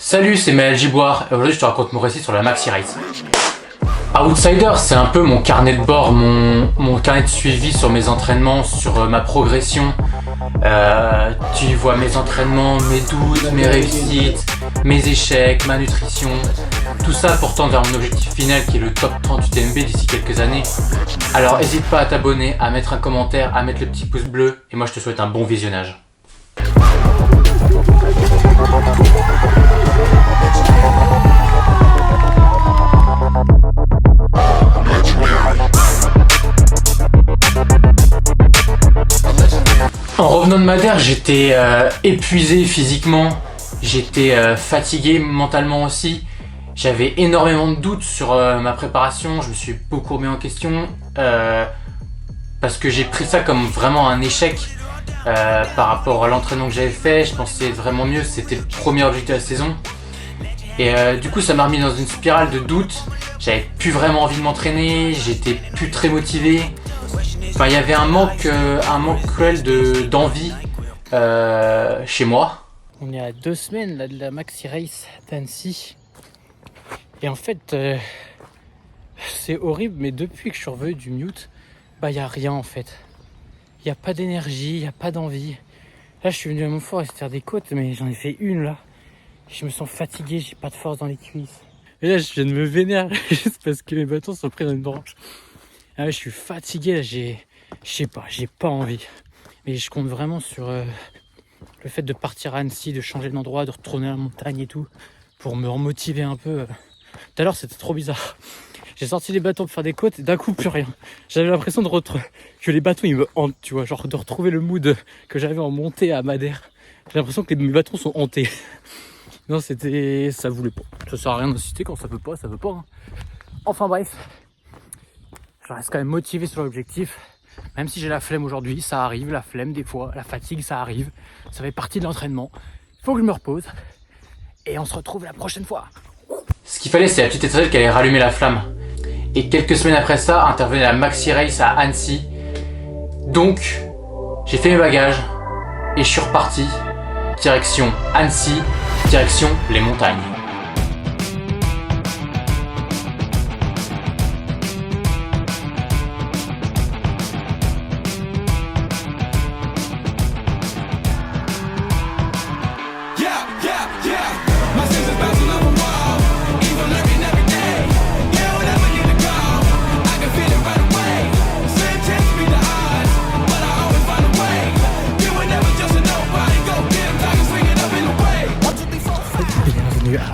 Salut, c'est Maël Giboire et aujourd'hui je te raconte mon récit sur la Maxi Race. Outsider, c'est un peu mon carnet de bord, mon carnet de suivi sur mes entraînements, sur ma progression. Tu vois mes entraînements, mes doutes, mes réussites, mes échecs, ma nutrition. Tout ça pour tendre vers mon objectif final qui est le top 30 UTMB d'ici quelques années. Alors n'hésite pas à t'abonner, à mettre un commentaire, à mettre le petit pouce bleu et moi je te souhaite un bon visionnage. En revenant de Madère, j'étais épuisé physiquement, j'étais fatigué mentalement aussi. J'avais énormément de doutes sur ma préparation, je me suis beaucoup remis en question parce que j'ai pris ça comme vraiment un échec par rapport à l'entraînement que j'avais fait. Je pensais être vraiment mieux, c'était le premier objectif de la saison. Et du coup ça m'a remis dans une spirale de doutes, j'avais plus vraiment envie de m'entraîner, j'étais plus très motivé. Enfin, il y avait un manque cruel d'envie chez moi. On est à 2 semaines là, de la Maxi Race d'Annecy. Et en fait, c'est horrible, mais depuis que je suis revenu du mute, il n'y a rien en fait. Il n'y a pas d'énergie, il n'y a pas d'envie. Là, je suis venu à Montfort et faire des côtes, mais j'en ai fait une là. Je me sens fatigué, j'ai pas de force dans les cuisses. Et là, je viens de me vénérer juste parce que mes bâtons sont pris dans une branche. Ah ouais, je suis fatigué, là, je sais pas, j'ai pas envie. Mais je compte vraiment sur le fait de partir à Annecy, de changer d'endroit, de retourner à la montagne et tout, pour me remotiver un peu. Tout à l'heure, c'était trop bizarre. J'ai sorti les bâtons pour faire des côtes et d'un coup, plus rien. J'avais l'impression que les bâtons, ils me hantent, tu vois, genre de retrouver le mood que j'avais en montée à Madère. J'ai l'impression que mes bâtons sont hantés. Non, ça voulait pas. Ça sert à rien d'insister quand ça veut pas, ça veut pas. Hein. Enfin bref. Je reste quand même motivé sur l'objectif, même si j'ai la flemme aujourd'hui, ça arrive, la flemme des fois, la fatigue ça arrive, ça fait partie de l'entraînement. Il faut que je me repose et on se retrouve la prochaine fois. Ce qu'il fallait, c'est la petite étincelle qui allait rallumer la flamme. Et quelques semaines après ça, intervenait la Maxi Race à Annecy. Donc, j'ai fait mes bagages et je suis reparti, direction Annecy, direction les montagnes.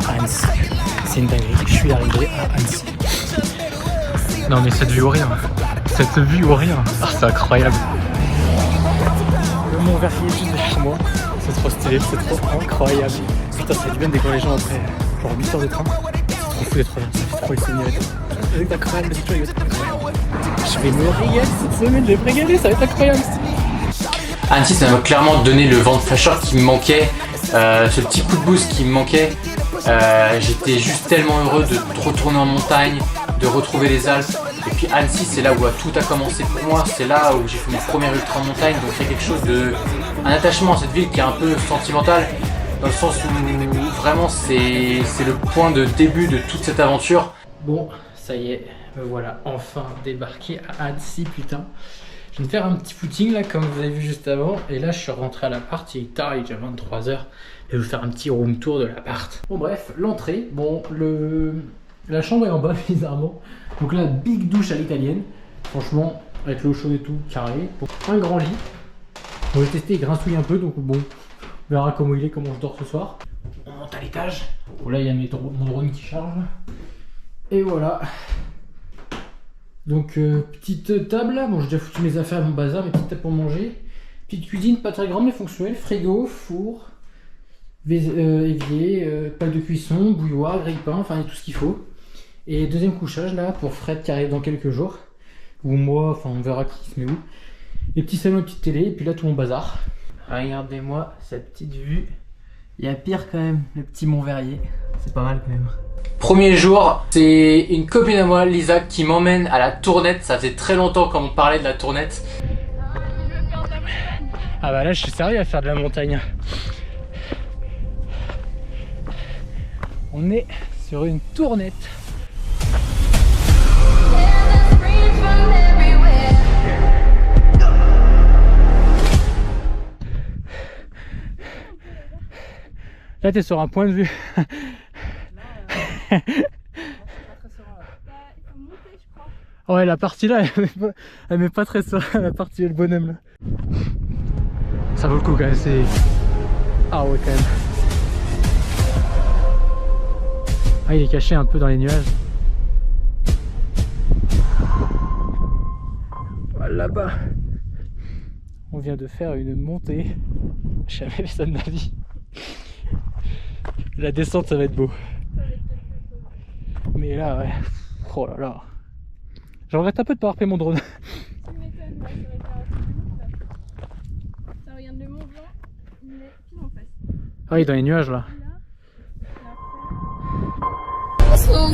À Annecy. C'est une dinguerie, je suis arrivé à Annecy. Non mais cette vue au rien, c'est incroyable. Le Mont Verrier juste de chez moi, c'est trop stylé, c'est trop incroyable. Putain, ça fait du bien de découvrir les gens après genre 8 heures de train. C'est trop fou d'être là, ça fait trop les souvenirs et tout. Ça va être incroyable, le futur il va être incroyable. Je vais me régaler cette semaine, je vais me régaler, ça va être incroyable. Annecy, ça m'a clairement donné le vent de fraîcheur qui me manquait, ce petit coup de boost qui me manquait. J'étais juste tellement heureux de retourner en montagne, de retrouver les Alpes. Et puis Annecy, c'est là où tout a commencé pour moi, c'est là où j'ai fait mon premier ultra en montagne. Donc il y a quelque chose un attachement à cette ville qui est un peu sentimental, dans le sens où vraiment c'est le point de début de toute cette aventure. Bon, ça y est, me voilà enfin débarqué à Annecy, putain. Je viens de faire un petit footing là, comme vous avez vu juste avant. Et là, je suis rentré à l'appart, il est tard, il est déjà 23h. Et je vais vous faire un petit room tour de l'appart. Bon bref, l'entrée, bon, la chambre est en bas, bizarrement. Donc là, big douche à l'italienne. Franchement, avec l'eau chaude et tout, carré. Bon, un grand lit. On va tester, il grincouille un peu, donc bon, on verra comment il est, comment je dors ce soir. On monte à l'étage. Bon, là, il y a mon drone qui charge. Et voilà. Donc petite table là, bon j'ai déjà foutu mes affaires, mon bazar, mes petites tables pour manger. Petite cuisine, pas très grande mais fonctionnelle, frigo, four, évier, plaque de cuisson, bouilloire, grille-pain, enfin tout ce qu'il faut. Et deuxième couchage là pour Fred qui arrive dans quelques jours. Ou moi, enfin on verra qui se met où. Les petits salons, les petites télé, et puis là tout mon bazar. Regardez-moi cette petite vue. Il y a pire quand même, le petit Mont Verrier. C'est pas mal quand même. Premier jour, c'est une copine à moi, Lisa, qui m'emmène à la Tournette. Ça faisait très longtemps qu'on parlait de la Tournette. Ah bah là je suis sérieux à faire de la montagne. On est sur une tournette. Là t'es sur un point de vue. Ouais, la partie là, elle met pas très serein, la partie le bonhomme là. Ça vaut le coup quand même, c'est... Ah ouais quand même. Ah, il est caché un peu dans les nuages. Voilà, là-bas. On vient de faire une montée. J'ai jamais fait ça de ma vie. La descente ça va être beau. Mais là ouais. Oh là là. Je regrette un peu de pas avoir pris mon drone. Tu m'étonnes, ouais, ça aurait été un truc de ouf là. Ça regarde le Mont Blanc, mais pile en face. Ah oui, dans les nuages là. Là,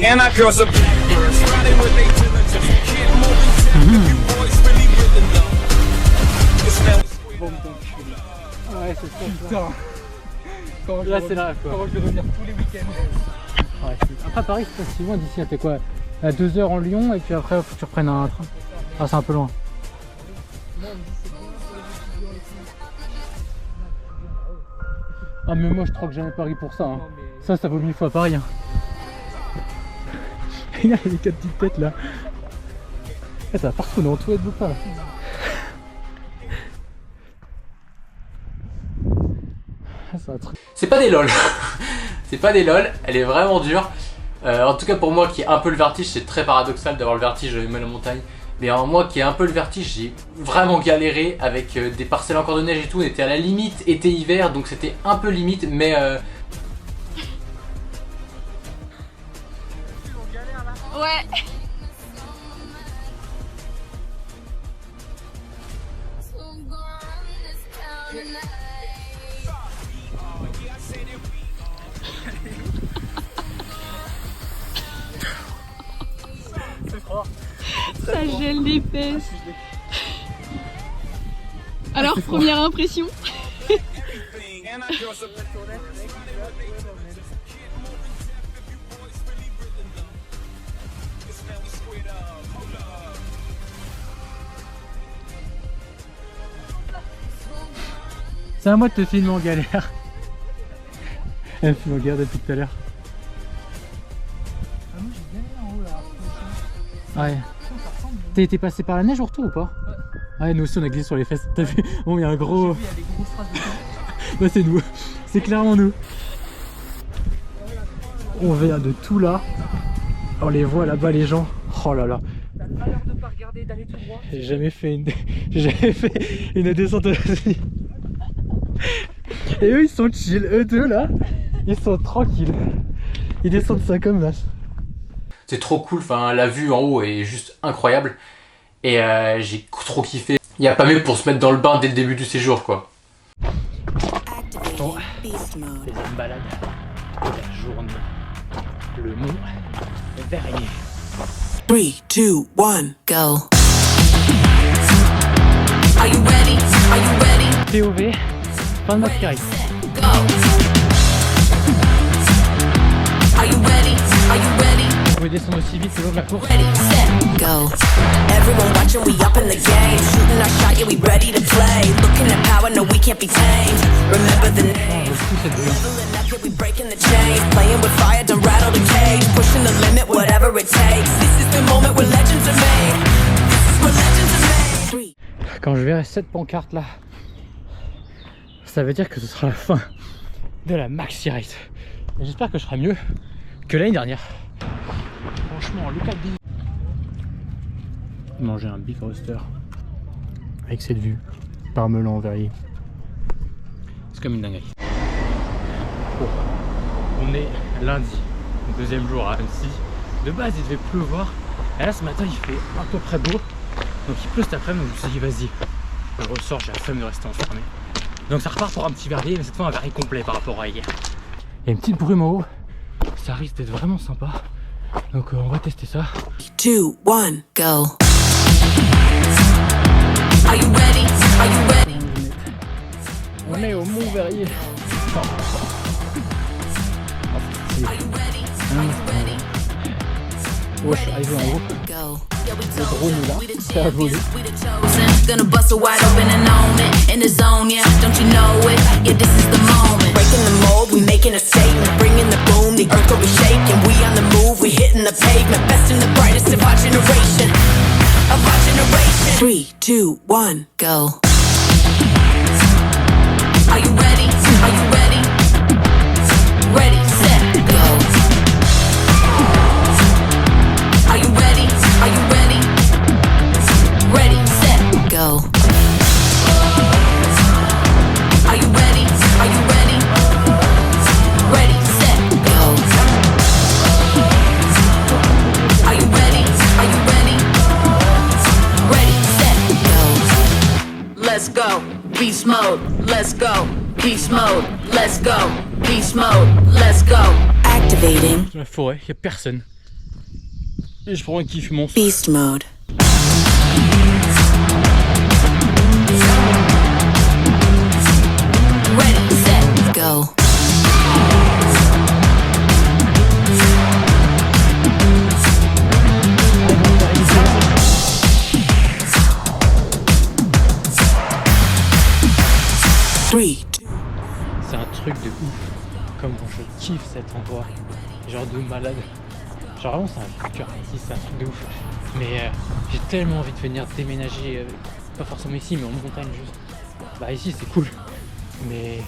and our girls are blackbirds, riding with they diligence. Can't move in town if you boys really really know. It's now Ouais, c'est ça. Putain. Là, c'est là quoi. Comment je vais revenir tous les week-ends. Ouais, après Paris c'est pas si loin d'ici, t'es quoi à 2 heures en Lyon et puis après faut que tu reprennes un train. Ah c'est un peu loin. Ah mais moi je crois que jamais Paris pour ça hein. Ça vaut 1000 fois Paris hein. Regarde les 4 petites têtes là. Ça va partout, on est entouré de bouquins là. C'est pas des lol. C'est pas des lol, elle est vraiment dure. En tout cas pour moi qui ai un peu le vertige, c'est très paradoxal d'avoir le vertige à la montagne. Mais moi qui ai un peu le vertige, j'ai vraiment galéré avec des parcelles encore de neige et tout. On était à la limite été-hiver, donc c'était un peu limite, mais... ouais. Ça gèle les fesses. Alors, première impression. and our girls are C'est à moi de te filmer en galère. Elle me filme en galère depuis tout à l'heure. Ah, moi j'ai galéré en haut là. Ouais. T'es passé par la neige au retour ou pas? Ouais, nous aussi on a glissé sur les fesses. T'as vu? Bon, il y a un gros. Il y a des grosses traces de temps. Bah, c'est nous. C'est clairement nous. On vient de tout là. On les voit là-bas, les gens. Oh là là. T'as le malheur de pas regarder, d'aller tout droit. J'ai jamais fait une descente aussi. Et eux ils sont chill, eux deux là, ils sont tranquilles. Ils descendent ça comme ça. C'est trop cool, enfin la vue en haut est juste incroyable. Et j'ai trop kiffé. Il n'y a pas mieux pour se mettre dans le bain dès le début du séjour quoi. Bon, deuxième balade de la journée. Le mont Verrier. 3, 2, 1, go. Are you ready? Are you ready? POV, fin de Max Rice. Go. Are you ready? Are you ready? Vous pouvez descendre aussi vite le long de la course. Ready, set, go. Everyone watching, we up in the game. Shooting our shot, yeah, we ready to play. Looking at power, no, we can't be tamed. Remember the name. Leveling up, yeah, we breaking the chains. Playing with fire, don't rattle the cage. Pushing the limit, whatever it takes. This is the moment where legends are made. This is where legends are made. Quand je verrai cette pancarte là, ça veut dire que ce sera la fin de la Maxi Race. Et j'espère que je serai mieux que l'année dernière. Franchement, le 4 manger un Big Roaster avec cette vue par Melun Verrier. C'est comme une dinguerie. Bon, on est lundi, deuxième jour à Annecy. De base il devait pleuvoir. Et là ce matin il fait à peu près beau. Donc il pleut cet après-midi, donc je me suis dit vas-y, je ressors, j'ai la flemme de rester enfermé. Donc ça repart pour un petit verrier, mais cette fois un verrier complet par rapport à hier. Il y a une petite brume en haut, ça risque d'être vraiment sympa. Donc on va tester ça. 2, 1, go. Are you ready? Are you ready? On est au Mont Verrier. Oh, je suis arrivé en haut. Le drone est là, c'est à voler. Gonna bust it wide open and own it. In the zone, yeah, don't you know it? Yeah, this is the moment. Breaking the mold, we making a statement. Bringing the boom, the earth will be shaking. We on the move, we hitting the pavement. Best and the brightest of our generation. Of our generation. 3, 2, 1, go. Are you ready? Are you ready? Ready, set, go. Are you ready? Are you ready? Ready, set, go. Are you ready? Are you ready? Ready, set, go. Are you ready? Are you ready? Ready, set, go. Let's go. Beast mode. Let's go. Beast mode. Let's go. Beast mode. Let's go. Activating. Dans la forêt, il n'y a personne. Et je prends un kiff monstre. Beast mode. Ready, set, go. 3, 2. C'est un truc de ouf. Comment je kiffe cet endroit. Genre de malade. Genre vraiment c'est un coup de cœur ici, c'est un truc de ouf. Mais j'ai tellement envie de venir déménager, pas forcément ici mais en montagne juste. Bah ici c'est cool. Mais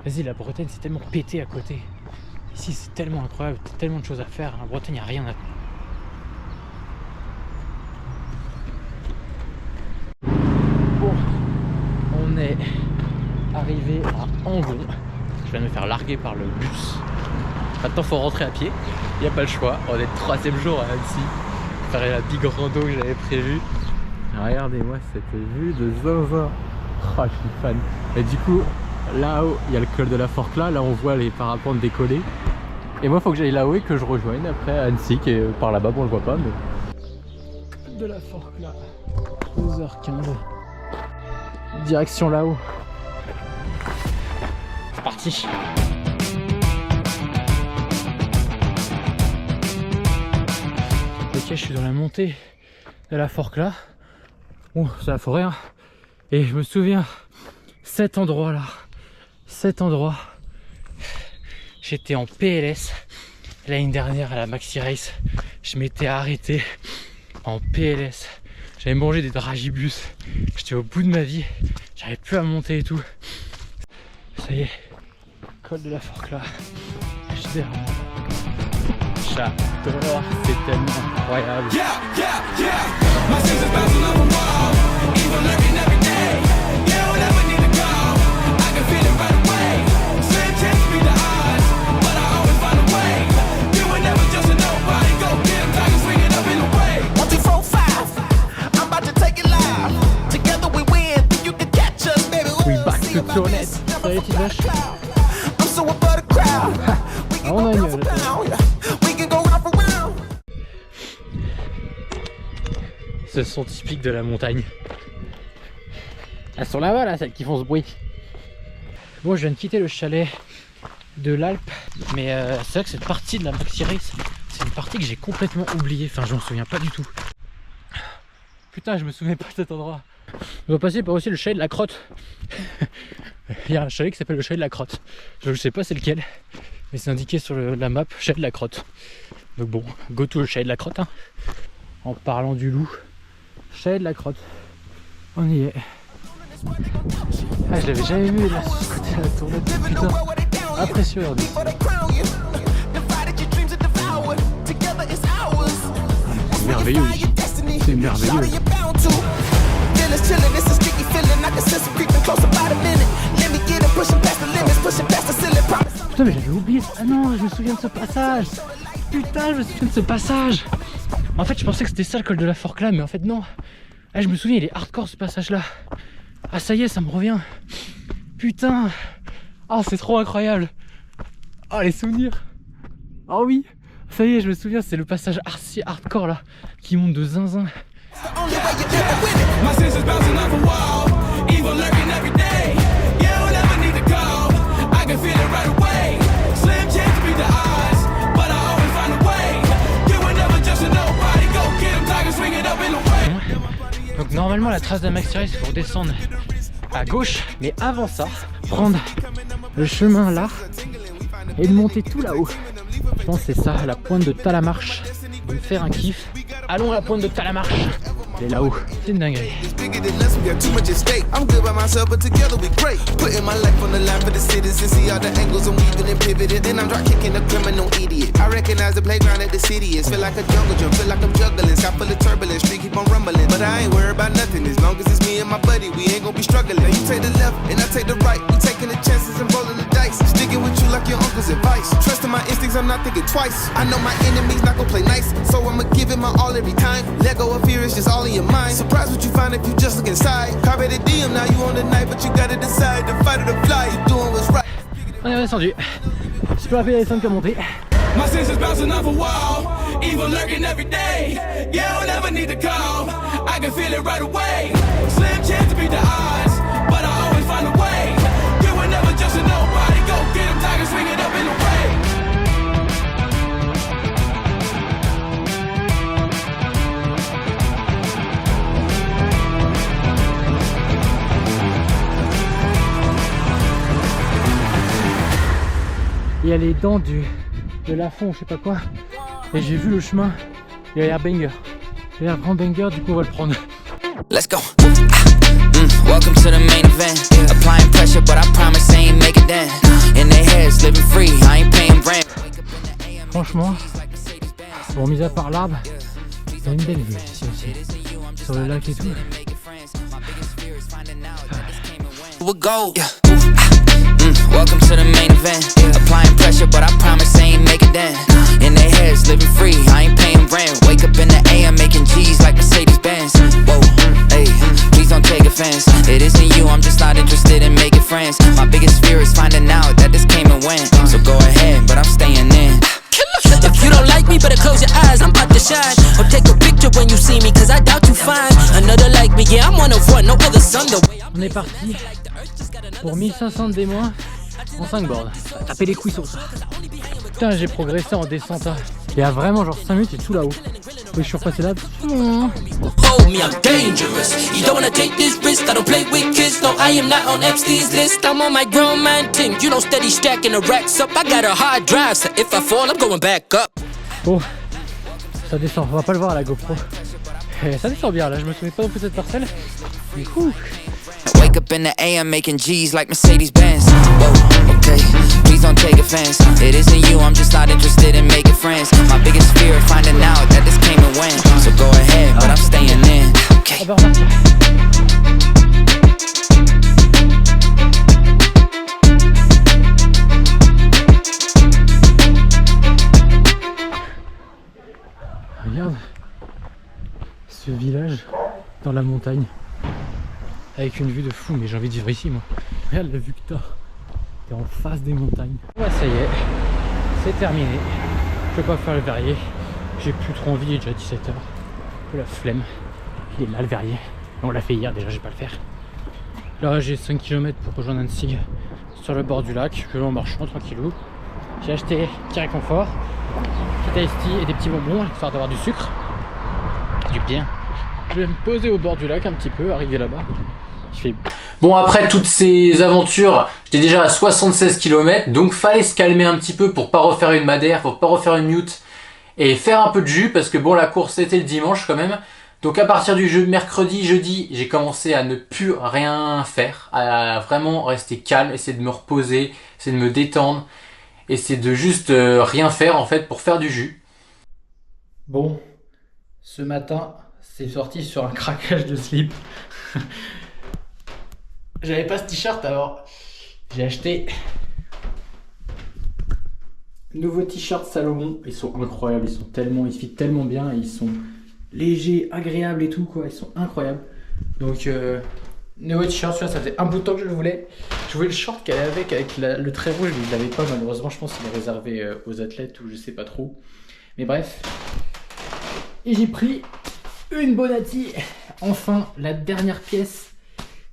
vas-y, la Bretagne c'est tellement pété à côté. Ici c'est tellement incroyable, tellement de choses à faire. En Bretagne il n'y a rien à... Bon, on est arrivé à Angon. Je viens de me faire larguer par le bus. Maintenant faut rentrer à pied, il n'y a pas le choix. On est le 3e jour à Annecy. Faire la big rando que j'avais prévue. Regardez-moi cette vue de zinzin. Oh, je suis fan. Et du coup, là-haut, il y a le col de la Forclaz. Là on voit les parapentes décoller. Et moi il faut que j'aille là-haut et que je rejoigne après Annecy qui est par là-bas, bon on le voit pas mais... De la Forclaz, 2h15. Direction là-haut. C'est parti. Ok, je suis dans la montée de la Forclaz. Bon, c'est la forêt hein. Et je me souviens, cet endroit là, j'étais en PLS l'année dernière à la Maxi Race. Je m'étais arrêté en PLS. J'avais mangé des dragibus. J'étais au bout de ma vie. J'arrivais plus à monter et tout. Ça y est, col de la Forclaz. J'adore, c'est tellement incroyable. We back to Tournette. Ça y est, petite vache. Ah, on a une... Ce sont typiques de la montagne. Elles sont là-bas, là, celles qui font ce bruit. Bon, je viens de quitter le chalet de l'Alpe, mais c'est vrai que cette partie de la Maxi Race, c'est une partie que j'ai complètement oubliée. Enfin, je m'en souviens pas du tout. Putain, je me souvenais pas de cet endroit. On va passer par aussi le chalet de la Crotte. Il y a un chalet qui s'appelle le chalet de la Crotte. Je sais pas c'est lequel, mais c'est indiqué sur la map, chalet de la Crotte. Donc bon, go to le chalet de la Crotte. Hein. En parlant du loup, chalet de la Crotte. On y est. Ah, je l'avais jamais vu là, ce côté de la tournette. Putain, impressionnant. C'est merveilleux. C'est merveilleux. Putain, mais j'avais oublié. Ah non, je me souviens de ce passage. Putain, je me souviens de ce passage. En fait, je pensais que c'était ça le col de la Forclaz, mais en fait, non. Ah, je me souviens, il est hardcore ce passage là. Ah ça y est, ça me revient. Putain. Ah c'est trop incroyable. Ah les souvenirs. Ah oui. Ça y est, je me souviens, c'est le passage archi hardcore là, qui monte de zinzin. My senses bouncing off a wall, evil lurking every day. You don't ever need to call, I can feel it right away. Slim chance to beat the odds, but I always find a way. You were never just a nobody, go get him, tiger, swing it up in the way. Donc normalement la trace de Maxi Race c'est pour descendre à gauche, mais avant ça, prendre le chemin là et de monter tout là-haut. Je pense que c'est ça, la pointe de Talamarche. De me faire un kiff. Allons à la pointe de Talamarche. Elle est là-haut, c'est une dinguerie. It's bigger than us, we got too much at stake. I'm good by myself, but together we great. Putting my life on the line for the citizens. See all the angles I'm weaving and pivoting. Then I'm drop kicking a criminal idiot. I recognize the playground that the city is. Feel like a jungle gym, feel like I'm juggling. Sky full of turbulence, street keep on rumbling. But I ain't worried about nothing. As long as it's me and my buddy, we ain't gonna be struggling. Now you take the left and I take the right. We taking the chances and rolling the dice. Sticking with you like your uncle's advice. Trusting my instincts, I'm not thinking twice. I know my enemy's not gonna play nice, so I'ma give it my all every time. Let go of fear, it's just all in your mind. Surprise what you find if you just look inside. Carpe the diem, now you on the night, but you gotta decide to fight or to fly. You doing what's right. On est redescendu. Je peux rappeler la descente qu'à monter. My senses bouncing off a wall, evil lurking every day. You don't ever need to call, I can feel it right away. Slim chance to beat the odds, but I always find a way. You were never just a nobody, go get him, tiger, swing it up in the way. Il y a les dents de la fond, je sais pas quoi. Et j'ai vu le chemin. Il a l'air banger. Il a l'air grand banger, du coup on va le prendre. Let's go. Welcome to the main event. Applying pressure, but I promise I ain't make it then. In their heads, living free, I ain't paying rent. Franchement, bon, mis à part l'arbre, il y a une belle vue ici aussi. Sur le lac et tout. We'll go. Welcome to the main event. Applying pressure, but I promise I ain't make it then. In their heads, living free, I ain't paying rent. Wake up in the AM, making G's like Mercedes-Benz. Whoa, hey, please don't take offense. It isn't you, I'm just not interested in making friends. My biggest fear is finding out that this came and went. So go ahead, but I'm staying in. If you don't like me, better close your eyes, I'm about to shine. Or take a picture when you see me, cause I doubt you find another like me, yeah, I'm one of one, no other son. On est parti pour 1500 des moins en 5 boards. Taper les couilles sur ça. Putain, j'ai progressé en descente. Il y a vraiment genre 5 minutes et tout là-haut. Oui, je suis repassé là. Hold me, I'm dangerous. You don't wanna take this risk. I don't play with kids. No, I am not on Epstein's list. I'm on my grown man thing. You know, steady stacking the racks up. I got a hard drive, so if I fall, I'm going back up. Oh, ça descend. On va pas le voir à la GoPro. Ça descend bien là. Je me souviens pas non plus de cette parcelle. Du coup. Wake up in the AM, making G's like Mercedes-Benz. Whoa, okay, please don't take offense. It isn't you, I'm just not interested in making friends. My biggest fear is finding out that this came and went. So go ahead, but I'm staying in. Okay. Regarde ce village dans la montagne. Avec une vue de fou, mais j'ai envie de vivre ici moi. Regarde la vue que t'es en face des montagnes. Ouais, ça y est, c'est terminé. Je vais pas faire le verrier. J'ai plus trop envie, il est déjà 17h. Un peu la flemme. Il est là le verrier. On l'a fait hier déjà, je vais pas le faire. Là j'ai 5 km pour rejoindre Annecy sur le bord du lac. Je vais en marchant tranquillou. J'ai acheté petit réconfort, petit iced tea et des petits bonbons, histoire d'avoir du sucre. Du bien. Je vais me poser au bord du lac un petit peu, arriver là-bas. Bon, après toutes ces aventures, j'étais déjà à 76 km, donc fallait se calmer un petit peu pour pas refaire une Madère, pour pas refaire une mute et faire un peu de jus, parce que bon, la course c'était le dimanche quand même. Donc à partir du mercredi, jeudi, j'ai commencé à ne plus rien faire, à vraiment rester calme, essayer de me reposer, essayer de me détendre, essayer de juste rien faire en fait pour faire du jus. Bon, ce matin, c'est sorti sur un craquage de slip. J'avais pas ce t-shirt alors j'ai acheté nouveau t-shirt Salomon. Ils sont incroyables, ils fit tellement bien, ils sont légers, agréables et tout quoi, ils sont incroyables. Donc nouveau t-shirt, celui-là ça faisait un bout de temps que je le voulais. Je voulais le short qu'elle avait avec le trait rouge, mais je l'avais pas malheureusement. Je pense qu'il est réservé aux athlètes ou je sais pas trop. Mais bref. Et j'ai pris une Bonatti. Enfin, la dernière pièce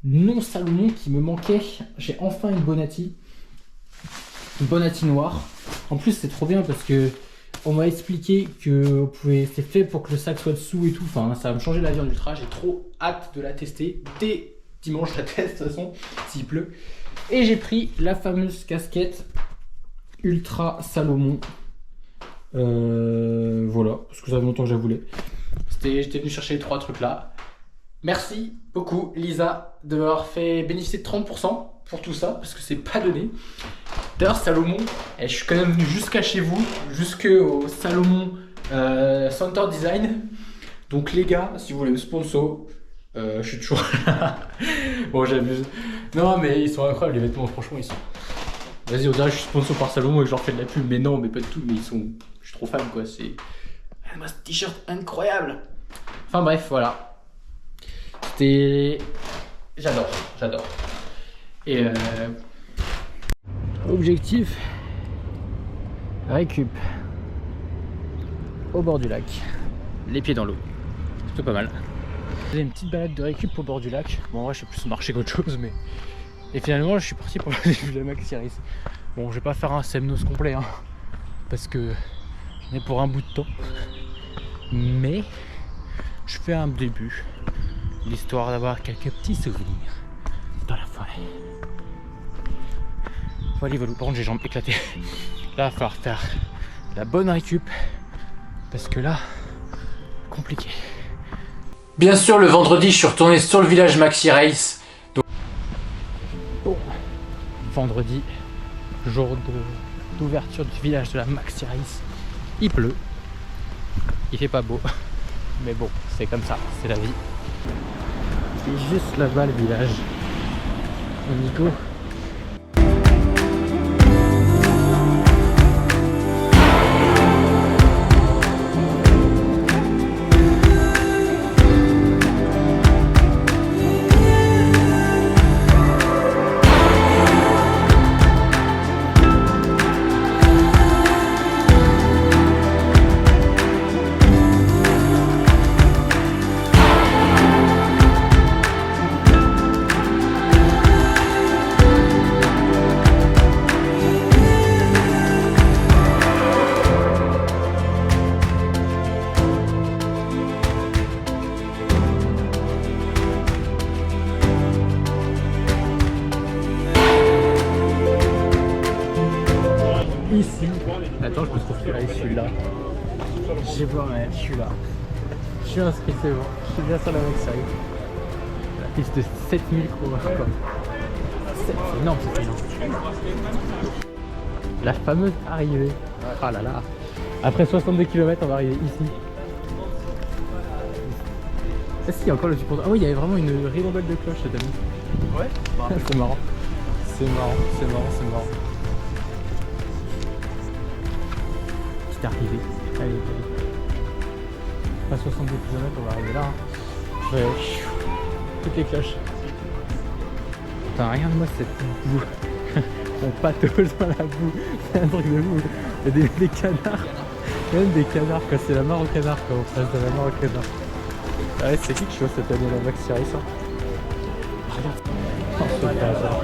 non Salomon qui me manquait. J'ai enfin une Bonatti. Une Bonatti noire. En plus c'est trop bien parce que on m'a expliqué que c'est fait pour que le sac soit dessous et tout. Enfin, ça va me changer la vie en ultra. J'ai trop hâte de la tester. Dès dimanche, je la teste de toute façon, s'il pleut. Et j'ai pris la fameuse casquette Ultra Salomon. Voilà, parce que ça fait longtemps que je la voulais. J'étais venu chercher les 3 trucs là. Merci beaucoup, Lisa, de m'avoir fait bénéficier de 30% pour tout ça, parce que c'est pas donné. D'ailleurs, Salomon, je suis quand même venu jusqu'à chez vous, jusqu'au Salomon Center Design. Donc les gars, si vous voulez me sponsor, je suis toujours là. Bon, j'abuse. Non, mais ils sont incroyables, les vêtements, franchement, ils sont... Vas-y, on dirait que je suis sponsor par Salomon et que je leur fais de la pub, mais non, mais pas du tout, mais ils sont... Je suis trop fan, quoi, c'est... Un t-shirt incroyable. Enfin bref, voilà. C'était... J'adore. Et objectif, récup au bord du lac, les pieds dans l'eau, c'est plutôt pas mal. J'ai une petite balade de récup au bord du lac. Bon, en vrai, je sais plus marcher qu'autre chose, mais... Et finalement, je suis parti pour le début de la Maxi Race. Bon, je vais pas faire un semnos complet, hein, parce que j'en ai pour un bout de temps. Mais je fais un début, l'histoire d'avoir quelques petits souvenirs dans la forêt. Voilà, par contre j'ai les jambes éclatées. Là, il va falloir faire la bonne récup, parce que là, compliqué. Bien sûr, le vendredi, je suis retourné sur le village Maxi Race. Bon, vendredi, jour d'ouverture du village de la Maxi Race. Il pleut, il fait pas beau, mais bon, c'est comme ça, c'est la vie. C'est juste là-bas le village. On y go. Ici, attends, je me trouve plus là, je suis là. Je vais voir, mais je suis là. Je suis inscrit, c'est bon. Je suis bien sur la Maxi Race. La piste de 7000 km. C'est énorme, c'est énorme. La fameuse arrivée. Ah là là. Après 62 km, on va arriver ici. Ah si, il y a encore le support. Ah oui, il y avait vraiment une ribambelle de cloches, cette amie. Ouais. C'est marrant. C'est marrant. Petite arrivée. Allez. Pas 62 km, on va arriver là. Hein. Ouais. Toutes les cloches. Putain, regarde-moi cette boue. On patauge dans la boue. C'est un truc de boue. Il y a des canards. Il y a même des canards quand c'est la mort au canard, quand on passe de la mort au canard. Ah ouais, c'est quelque chose cette année la Maxi Race. Regarde. Oh, ce bazar.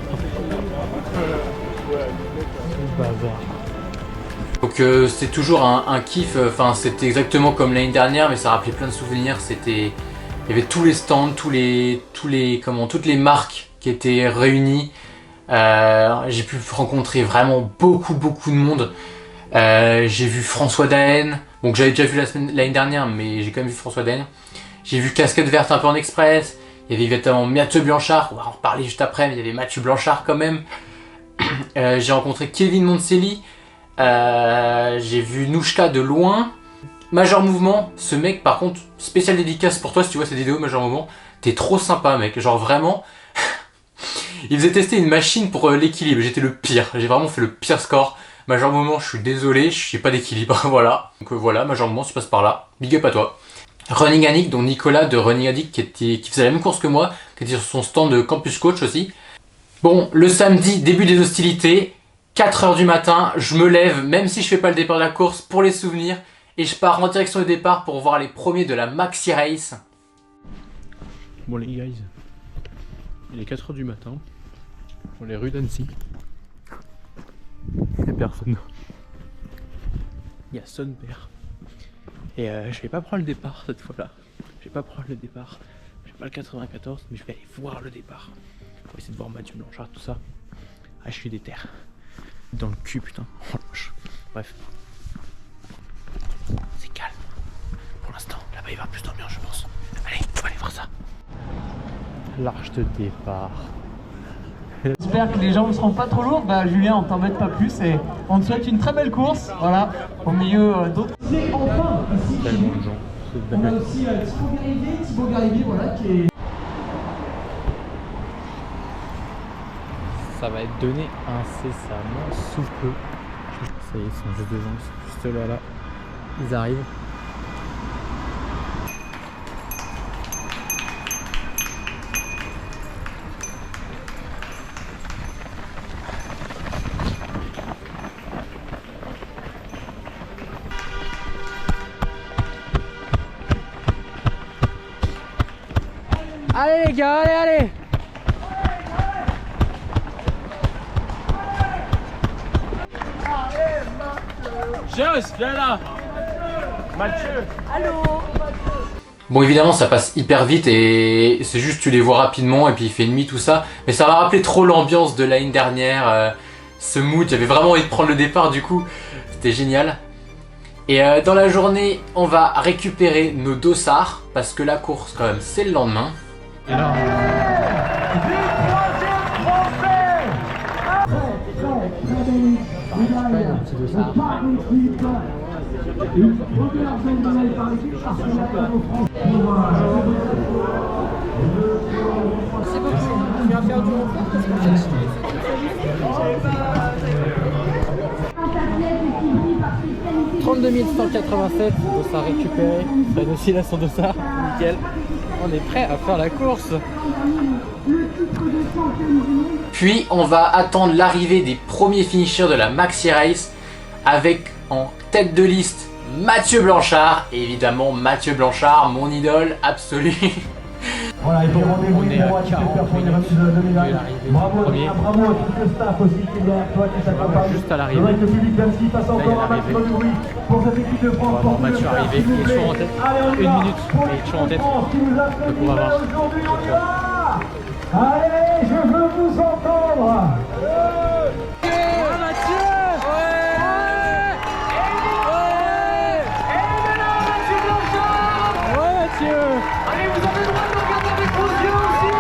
Ce bazar. Donc c'est toujours un kiff, enfin c'était exactement comme l'année dernière, mais ça rappelait plein de souvenirs. Il y avait tous les stands, toutes les marques qui étaient réunies. J'ai pu rencontrer vraiment beaucoup de monde. J'ai vu François Daen, bon que j'avais déjà vu l'année dernière, mais j'ai quand même vu François Daen. J'ai vu Casquette Verte un peu en express. Il y avait évidemment Mathieu Blanchard, on va en reparler juste après, mais il y avait Mathieu Blanchard quand même. J'ai rencontré Kevin Moncelli. J'ai vu Nouchka de loin. Major Mouvement, ce mec par contre, spécial dédicace pour toi si tu vois cette vidéo Major Mouvement. T'es trop sympa mec, genre vraiment. Il faisait tester une machine pour l'équilibre, j'étais le pire, j'ai vraiment fait le pire score. Major Mouvement, je suis désolé, je n'ai pas d'équilibre, voilà. Donc voilà, Major Mouvement, tu passes par là, big up à toi. Running Addict, dont Nicolas de Running Addict qui faisait la même course que moi, qui était sur son stand de Campus Coach aussi. Bon, le samedi, début des hostilités, 4 h du matin, je me lève, même si je fais pas le départ de la course, pour les souvenirs, et je pars en direction du départ pour voir les premiers de la Maxi Race. Bon les guys, il est 4 h du matin, sur les rues d'Annecy. Il n'y a personne. Il y a son père. Et je vais pas prendre le départ cette fois-là. Je vais pas prendre le départ. Je vais pas le 94, mais je vais aller voir le départ. Pour essayer de voir Mathieu Blanchard, tout ça. Ah, je suis déter. Dans le cul, putain. Oh, bref. C'est calme. Pour l'instant, là-bas il va plus d'ambiance, je pense. Allez, on va aller voir ça. L'arche de départ. J'espère que les jambes ne seront pas trop lourdes. Bah Julien, on t'embête pas plus et on te souhaite une très belle course. Voilà, au milieu d'autres. C'est enfin ici. Tellement de gens. On a aussi Thibaut Garibier, voilà, qui est. Ça va être donné incessamment sous peu. Ça y est, ils sont juste devant, ils sont juste là. Ils arrivent. Allez les gars, allez. Joss, viens là. Mathieu. Allô. Bon, évidemment, ça passe hyper vite et c'est juste tu les vois rapidement et puis il fait nuit, tout ça. Mais ça m'a rappelé trop l'ambiance de l'année dernière, ce mood. J'avais vraiment envie de prendre le départ, du coup, c'était génial. Et dans la journée, on va récupérer nos dossards parce que la course, quand même, c'est le lendemain. Et là, C'est beaucoup. Tu viens faire du montant parce que j'ai 32 187 dossards récupérés. Fred aussi là son dossard, nickel. On est prêt à faire la course. Puis on va attendre l'arrivée des premiers finishers de la Maxi Race avec en tête de liste Mathieu Blanchard. Et évidemment Mathieu Blanchard, mon idole absolue. Voilà, et puis rendez-vous on est à 40 minutes de l'arrivée du premier. Bravo à tout le staff aussi qui est derrière toi, qui t'accompagne. Juste à l'arrivée. Je voudrais que le public d'Annecy fasse encore un maximum de bruit pour cette équipe de France. On va voir Mathieu arriver, il est toujours en tête. Une minute, mais il est toujours en tête. Donc on va voir. Aujourd'hui, on y va. Allez, je veux vous entendre. Allez, vous avez le droit de regarder avec vos yeux aussi.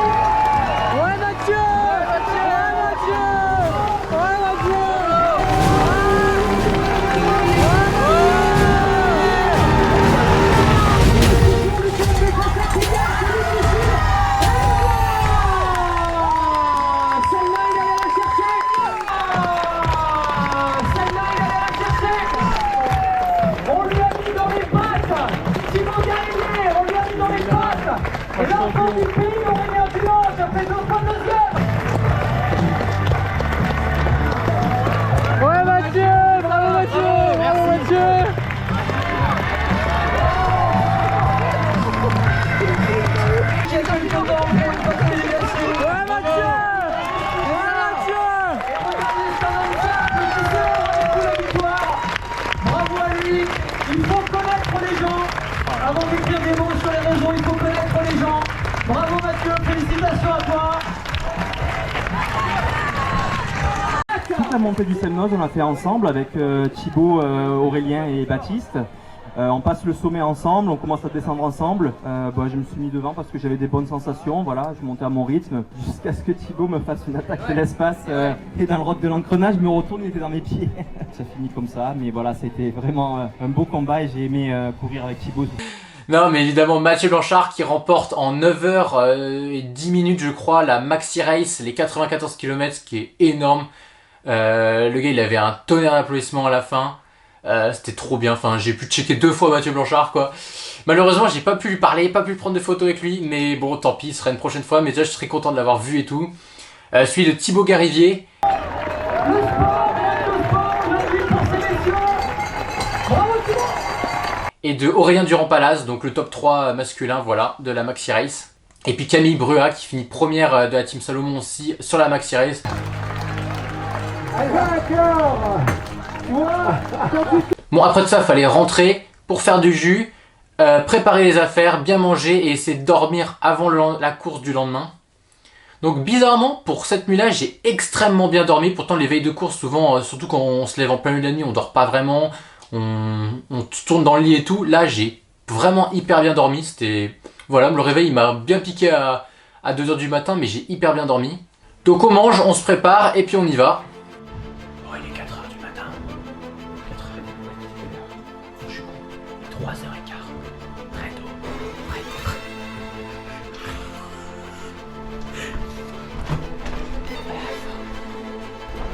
Ouais Mathieu. On lui a mis dans les pattes. Thibaut Garibier, on lui a mis dans les pattes. Et l'enfant du pays, Aurélien Dulange, a fait 2 fois deuxième. Ouais Mathieu, bravo Mathieu, bravo Mathieu. Bravo à lui. Il faut connaître les gens. Avant d'écrire des mots sur les réseaux, il faut connaître les gens. Bravo Mathieu, félicitations à toi. Toute la montée du Semnoz, on l'a fait ensemble avec Thibaut, Aurélien et Baptiste. On passe le sommet ensemble, on commence à descendre ensemble. Je me suis mis devant parce que j'avais des bonnes sensations, voilà, je montais à mon rythme. Jusqu'à ce que Thibaut me fasse une attaque de l'espace et dans le roc de l'engrenage, je me retourne, il était dans mes pieds. Ça finit comme ça, mais voilà, c'était vraiment un beau combat et j'ai aimé courir avec Thibaut. Non, mais évidemment Mathieu Blanchard qui remporte en 9 h et 10 minutes, je crois, la Maxi Race, les 94 km, ce qui est énorme. Le gars, il avait un tonnerre d'applaudissements à la fin. C'était trop bien, enfin j'ai pu checker 2 fois Mathieu Blanchard quoi. Malheureusement j'ai pas pu lui parler, pas pu prendre de photos avec lui, mais bon tant pis, ce sera une prochaine fois, mais déjà je serais content de l'avoir vu et tout. Celui de Thibaut Garivier. Et de Aurélien Durand-Palace, donc le top 3 masculin, voilà, de la Maxi Race. Et puis Camille Brua qui finit première de la Team Salomon aussi sur la Maxi Race. Bon après tout ça, fallait rentrer pour faire du jus, préparer les affaires, bien manger et essayer de dormir avant la course du lendemain. Donc bizarrement, pour cette nuit-là, j'ai extrêmement bien dormi. Pourtant les veilles de course, souvent, surtout quand on se lève en plein milieu de la nuit, on dort pas vraiment. On tourne dans le lit et tout. Là, j'ai vraiment hyper bien dormi. C'était... Voilà, le réveil, il m'a bien piqué à 2 h du matin, mais j'ai hyper bien dormi. Donc on mange, on se prépare et puis on y va. Oh, il est 4 h du matin. 4 h. Je suis con. 3 h 15. Très tôt. Très tôt.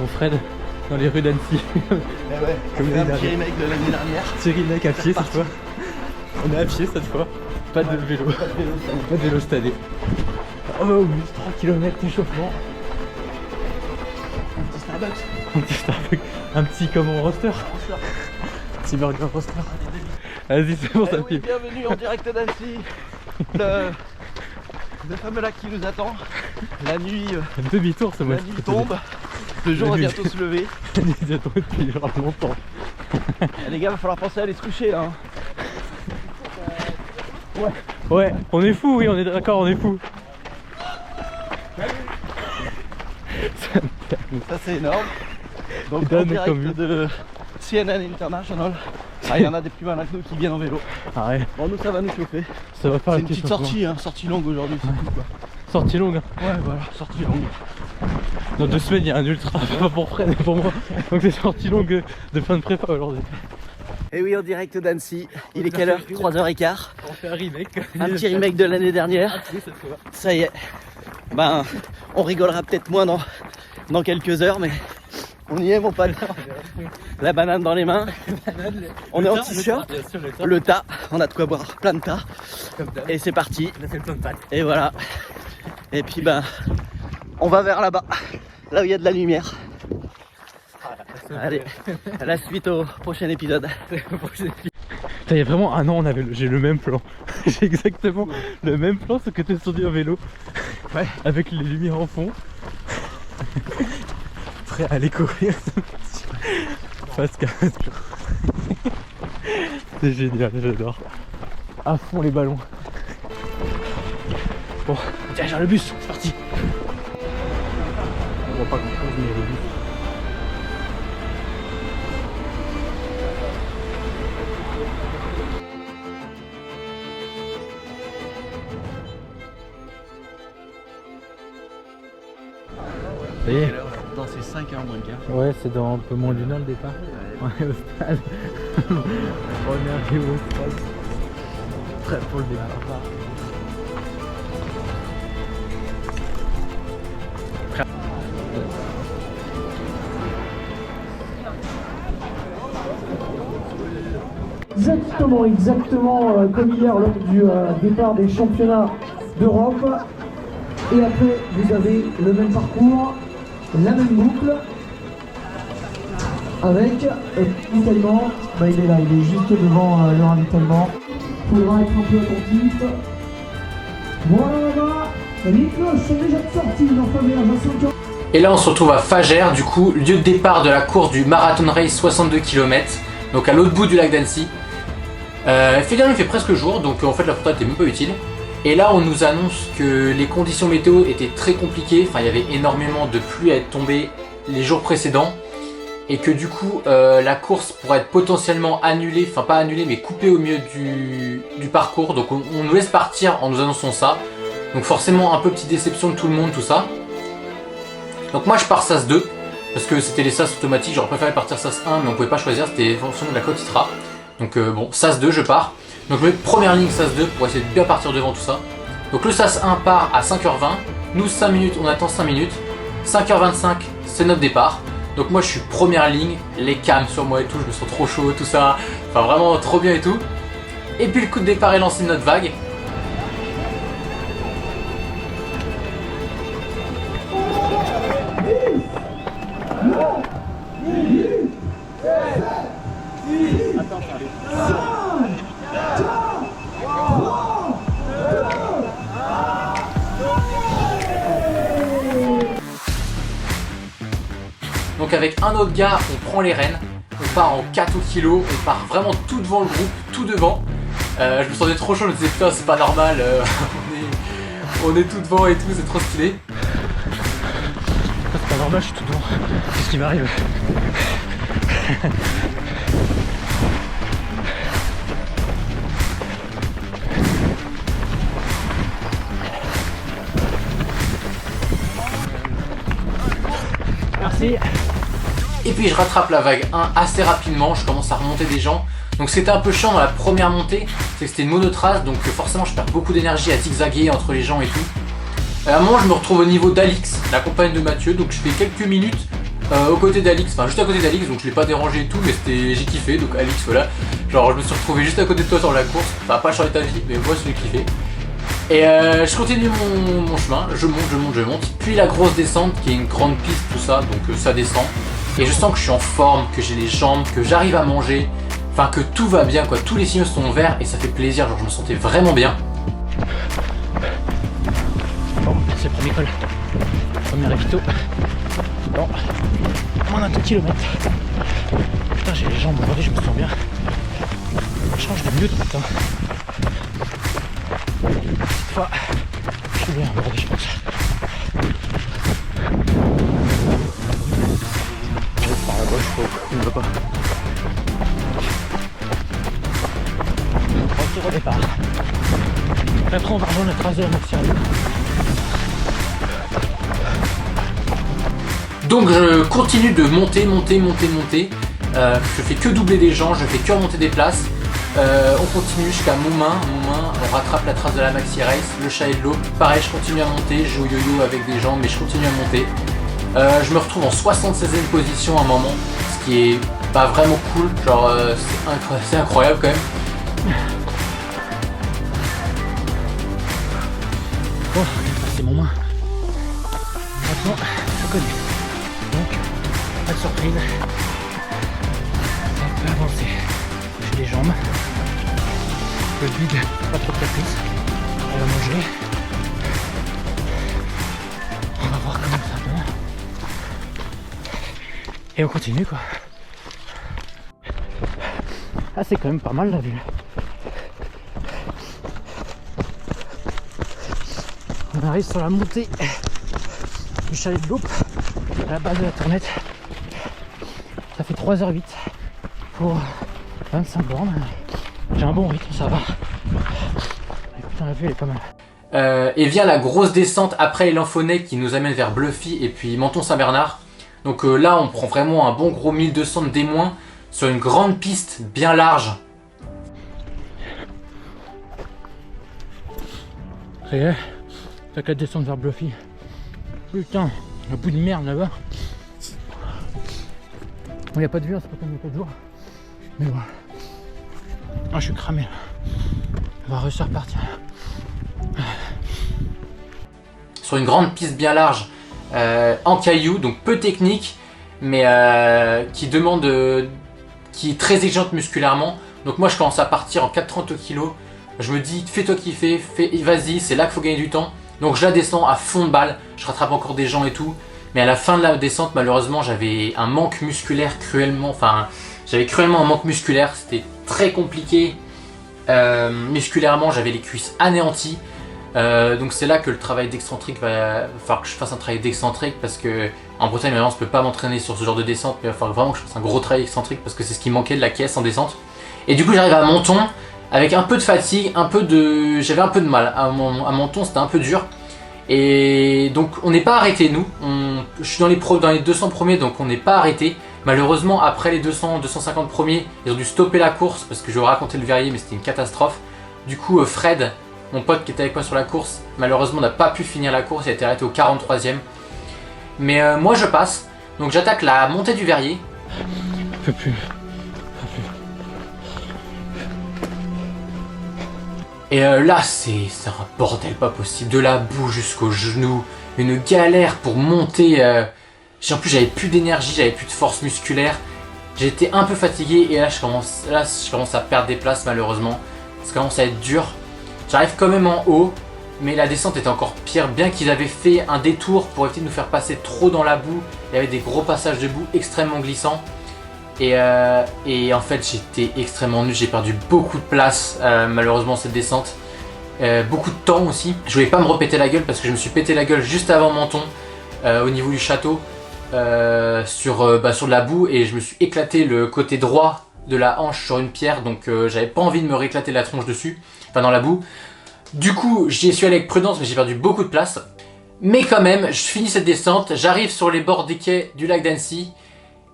Bon Fred, dans les rues d'Annecy. Ouais, comme un petit remake de l'année dernière. Petit remake à pied cette fois. On est à pied cette fois. Pas de vélo. Pas de vélo cette année. Oh bah au bus, 3 km d'échauffement. Un petit Starbucks. Un petit Starbucks. Un petit comment roster. Petit burger roster. Vas-y c'est bon ça oui, bienvenue en direct d'Annecy. Le fameux lac qui nous attend. La nuit. Demi-tour ce mois. La nuit tombe. Le jour va bientôt se lever. La nuit va tomber depuis genre longtemps. Les gars, va falloir penser à aller se coucher là. Hein. Ouais, on est fou, oui, on est d'accord, on est fou. Ça c'est énorme. Donc en direct de CNN International. Ah, il y en a des plus malins que nous qui viennent en vélo. Ah ouais. Bon, nous ça va nous chauffer. Ça va faire une petite sortie, hein, sortie longue aujourd'hui. C'est cool quoi. Sortie longue. Ouais, voilà, sortie longue. Dans 2 semaines, il y a un ultra, pas pour Fred et pour moi. Donc c'est sortie longue de fin de prépa aujourd'hui. Et oui, en direct d'Annecy. Il est quelle heure? 3 h 15. On fait un remake. Un petit remake de l'année dernière. Ça y est. Ben, on rigolera peut-être moins dans quelques heures, mais on y est mon pote. La banane dans les mains. On est en t-shirt. Le tas. On a de quoi boire plein de tas. Et c'est parti. Et voilà. Et puis ben, on va vers là-bas. Là où il y a de la lumière. Allez, à la suite au prochain épisode. Il y a vraiment un an, j'ai le même plan. J'ai exactement le même plan, ce que tu es sur un vélo. Ouais. Avec les lumières en fond. Prêt à aller courir. Face casse. C'est génial, j'adore. À fond les ballons. Bon, tiens, le bus, c'est parti. On voit pas grand chose, mais le bus. Ça y est. Dans ces 5 h moins le quart. Ouais, c'est dans un peu moins d'une heure le départ. On est au stade. On est arrivé au stade. Prêt pour le départ. Exactement comme hier lors du départ des championnats d'Europe. Et après, vous avez le même parcours, la même boucle, avec l'avitaillement. Bah, il est là, il est juste devant le ravitaillement. Il faudra être un peu attentif. Voilà là-bas, les cloches sont déjà sorties dans Faberge. Et là on se retrouve à Fagères, du coup, lieu de départ de la course du Marathon Race 62 km, donc à l'autre bout du lac d'Annecy. Il fait presque jour, donc en fait la photo était même pas utile. Et là on nous annonce que les conditions météo étaient très compliquées, enfin il y avait énormément de pluie à être tombée les jours précédents. Et que du coup la course pourrait être potentiellement annulée, enfin pas annulée mais coupée au milieu du parcours. Donc on nous laisse partir en nous annonçant ça. Donc forcément un peu petite déception de tout le monde, tout ça. Donc moi je pars SAS 2, parce que c'était les SAS automatiques, j'aurais préféré partir SAS 1 mais on pouvait pas choisir, c'était forcément de la côte ITRA. Donc bon, SAS 2 je pars. Donc je mets première ligne SAS 2 pour essayer de bien partir devant tout ça. Donc le SAS 1 part à 5 h 20, nous 5 minutes, on attend 5 minutes, 5 h 25 c'est notre départ. Donc moi je suis première ligne, les cams sur moi et tout, je me sens trop chaud, tout ça. Enfin vraiment trop bien et tout. Et puis le coup de départ est lancé de notre vague. Donc avec un autre gars, on prend les rênes, on part en 4 kg, on part vraiment tout devant le groupe, tout devant. Je me sentais trop chaud, je me disais putain c'est pas normal, on est tout devant et tout, c'est trop stylé. C'est pas normal, je suis tout devant, qu'est-ce qui m'arrive? Merci. Et puis je rattrape la vague 1 assez rapidement, je commence à remonter des gens. Donc c'était un peu chiant dans la première montée, c'est que c'était une monotrace, donc forcément je perds beaucoup d'énergie à zigzaguer entre les gens et tout. À un moment je me retrouve au niveau d'Alix, la compagne de Mathieu, donc je fais quelques minutes aux côtés d'Alix, enfin juste à côté d'Alix, donc je l'ai pas dérangé et tout, mais j'ai kiffé, donc Alix voilà. Genre je me suis retrouvé juste à côté de toi sur la course, ça va pas changer ta vie, mais moi j'ai kiffé. Et je continue mon chemin, je monte, puis la grosse descente qui est une grande piste tout ça, donc ça descend. Et je sens que je suis en forme, que j'ai les jambes, que j'arrive à manger, enfin que tout va bien quoi, tous les signaux sont verts et ça fait plaisir, genre je me sentais vraiment bien. Bon, c'est le premier col, premier ravito. Bon, moins d'un kilomètre. Putain j'ai les jambes aujourd'hui, je me sens bien. Je change de mieux putain. Cette fois, je suis bien aujourd'hui je pense. Par la gauche, il ne veut pas. Retour au départ. Après on va rejoindre la trace de la Maxi Race. Donc je continue de monter. Je fais que doubler des gens, je fais que remonter des places. On continue jusqu'à Montmain, on rattrape la trace de la Maxi Race, le chat et de l'eau. Pareil, je continue à monter, je joue au yo-yo avec des gens, mais je continue à monter. Je me retrouve en 76e position à un moment, ce qui est pas vraiment cool, genre c'est incroyable quand même. Bon, c'est mon main. Maintenant, je connais. Donc, pas de surprise. Ça peut avancer. J'ai les jambes. Le vide, pas trop de caprice. On va manger. On va voir comment ça va. Et on continue quoi. Ah c'est quand même pas mal la vue. On arrive sur la montée du chalet de l'Aube, à la base de la tournette. Ça fait 3h08 pour 25 bornes. J'ai un bon rythme, ça va. Et putain la vue elle est pas mal. Et vient la grosse descente après les Lamphonnais qui nous amène vers Bluffy et puis Menton-Saint-Bernard. Donc là on prend vraiment un bon gros 1200 de D- sur une grande piste bien large. Ça y est, t'as qu'à descendre vers Bluffy. Putain, un bout de merde là-bas. Bon, y a pas de vue, c'est pas comme il y a 4 jours. Mais voilà. Ah, je suis cramé là. On va réussir à repartir. Sur une grande piste bien large, en cailloux, donc peu technique, mais qui est très exigeante musculairement. Donc moi je commence à partir en 4,30 kg. Je me dis fais-toi kiffer, vas-y, c'est là qu'il faut gagner du temps. Donc je la descends à fond de balle, je rattrape encore des gens et tout. Mais à la fin de la descente, malheureusement, j'avais un manque musculaire cruellement. Enfin, j'avais cruellement un manque musculaire, c'était très compliqué. Musculairement, j'avais les cuisses anéanties. Donc c'est là que le travail d'excentrique va falloir que je fasse un travail d'excentrique parce que en Bretagne maintenant je peux pas m'entraîner sur ce genre de descente, mais il va falloir vraiment que je fasse un gros travail excentrique parce que c'est ce qui manquait de la caisse en descente. Et du coup j'arrive à Menton avec un peu de fatigue, j'avais un peu de mal à Menton, c'était un peu dur. Et donc on n'est pas arrêté nous, je suis dans les 200 premiers donc on n'est pas arrêté. Malheureusement après les 250 premiers ils ont dû stopper la course parce que je vais raconter le verrier mais c'était une catastrophe. Du coup Fred, mon pote qui était avec moi sur la course, malheureusement n'a pas pu finir la course, il a été arrêté au 43e. Mais moi je passe, Donc j'attaque la montée du Verrier. Je peux plus. Et là, c'est un bordel pas possible. De la boue jusqu'aux genoux. Une galère pour monter. En plus, j'avais plus d'énergie, j'avais plus de force musculaire. J'étais un peu fatigué et là je commence à perdre des places malheureusement. Ça commence à être dur. J'arrive quand même en haut, mais la descente était encore pire. Bien qu'ils avaient fait un détour pour éviter de nous faire passer trop dans la boue. Il y avait des gros passages de boue extrêmement glissants. Et en fait j'étais extrêmement nul. J'ai perdu beaucoup de place malheureusement cette descente. Beaucoup de temps aussi. Je voulais pas me repéter la gueule parce que je me suis pété la gueule juste avant Menton au niveau du château. Sur de la boue et je me suis éclaté le côté droit de la hanche sur une pierre, donc j'avais pas envie de me rééclater la tronche dessus, enfin dans la boue. Du coup j'y suis allé avec prudence mais j'ai perdu beaucoup de place. Mais quand même je finis cette descente, j'arrive sur les bords des quais du lac d'Annecy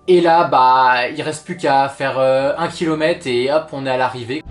et là bah il reste plus qu'à faire 1 km et hop on est à l'arrivée.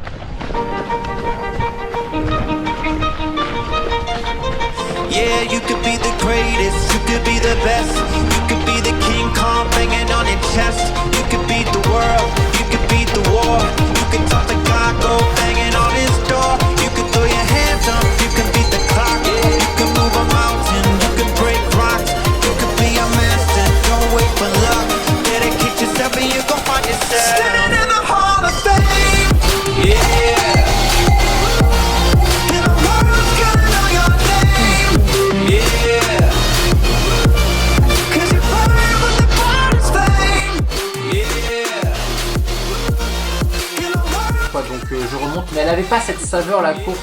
Yeah, you could be the greatest, you could be the best. You could be the King Kong banging on your chest. You could beat the world, you could beat the war. You could talk to God, go banging on his door. You could throw your hands up, you could beat the clock. You could move a mountain, you could break rocks. You could be a master, don't wait for luck. Dedicate yourself and you gon' find yourself standing in the Hall of Fame. Yeah. Donc je remonte, mais elle avait pas cette saveur la course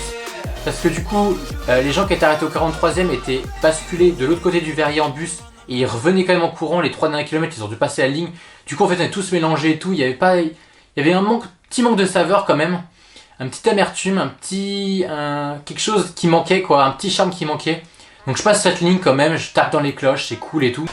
parce que du coup les gens qui étaient arrêtés au 43e étaient basculés de l'autre côté du Verrier en bus et ils revenaient quand même en courant. Les 3 derniers kilomètres ils ont dû passer la ligne, du coup en fait on est tous mélangés et tout. Il y avait un petit manque de saveur quand même, un petit amertume, quelque chose qui manquait quoi, un petit charme qui manquait. Donc je passe cette ligne quand même, je tape dans les cloches, c'est cool et tout.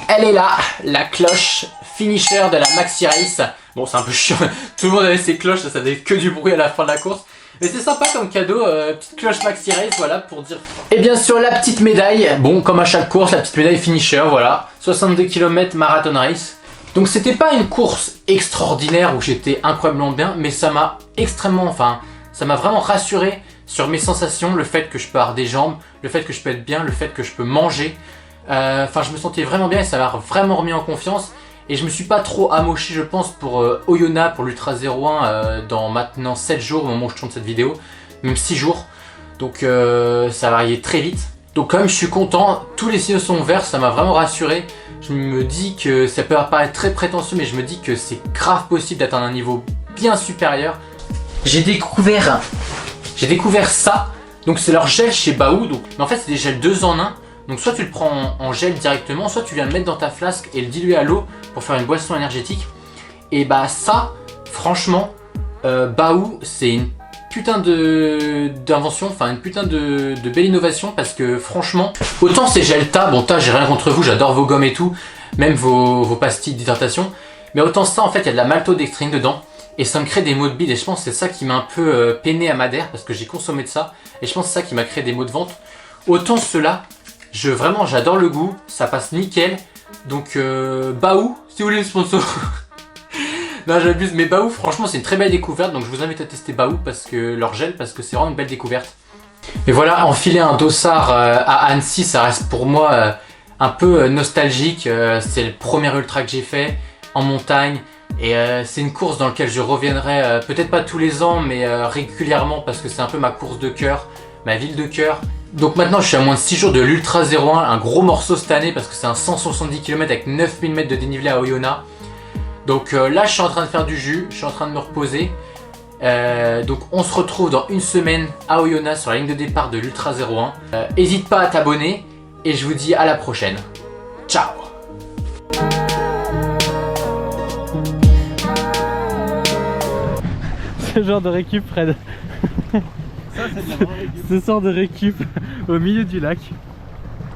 Elle est là, la cloche finisher de la Maxi Race. Bon c'est un peu chiant, tout le monde avait ses cloches, ça faisait que du bruit à la fin de la course. Mais c'est sympa comme cadeau, petite cloche Maxi Race, voilà pour dire. Et bien sûr la petite médaille, bon comme à chaque course, la petite médaille finisher, voilà. 62 km marathon race. Donc c'était pas une course extraordinaire où j'étais incroyablement bien, mais ça m'a vraiment rassuré sur mes sensations, le fait que je peux avoir des jambes, le fait que je peux être bien, le fait que je peux manger. Je me sentais vraiment bien et ça m'a vraiment remis en confiance. Et je me suis pas trop amoché je pense pour Oyonnax, pour l'Ultra 01 dans maintenant 7 jours au moment où je tourne cette vidéo. Même 6 jours. Donc ça va arriver très vite. Donc quand même je suis content, tous les signaux sont verts, ça m'a vraiment rassuré. Je me dis que ça peut paraître très prétentieux mais je me dis que c'est grave possible d'atteindre un niveau bien supérieur. J'ai découvert ça. Donc c'est leur gel chez Baou. Mais en fait c'est des gels 2 en 1. Donc soit tu le prends en gel directement, soit tu viens le mettre dans ta flasque et le diluer à l'eau pour faire une boisson énergétique. Et bah ça, franchement, Baou, c'est une putain d'invention, enfin une putain de belle innovation parce que franchement, autant ces gels Ta, bon Ta j'ai rien contre vous, j'adore vos gommes et tout, même vos pastilles d'hydratation, mais autant ça en fait il y a de la maltodextrine dedans et ça me crée des maux de bide et je pense que c'est ça qui m'a un peu peiné à Madère parce que j'ai consommé de ça et je pense que c'est ça qui m'a créé des maux de ventre. Autant ceux-là, vraiment j'adore le goût, ça passe nickel. Donc Baou, si vous voulez le sponsor. Non j'abuse, mais Baou franchement c'est une très belle découverte. Donc je vous invite à tester Baou parce que leur gel, parce que c'est vraiment une belle découverte. Et voilà, enfiler un dossard à Annecy, ça reste pour moi un peu nostalgique. C'est le premier ultra que j'ai fait en montagne. Et c'est une course dans laquelle je reviendrai peut-être pas tous les ans mais régulièrement parce que c'est un peu ma course de cœur, ma ville de cœur. Donc maintenant je suis à moins de 6 jours de l'Ultra 01, un gros morceau cette année parce que c'est un 170 km avec 9000 mètres de dénivelé à Oyonnax. Donc là je suis en train de faire du jus, je suis en train de me reposer. Donc on se retrouve dans une semaine à Oyonnax sur la ligne de départ de l'Ultra 01. N'hésite pas à t'abonner et je vous dis à la prochaine. Ciao. Ce genre de récup Fred. Ce sort de récup au milieu du lac.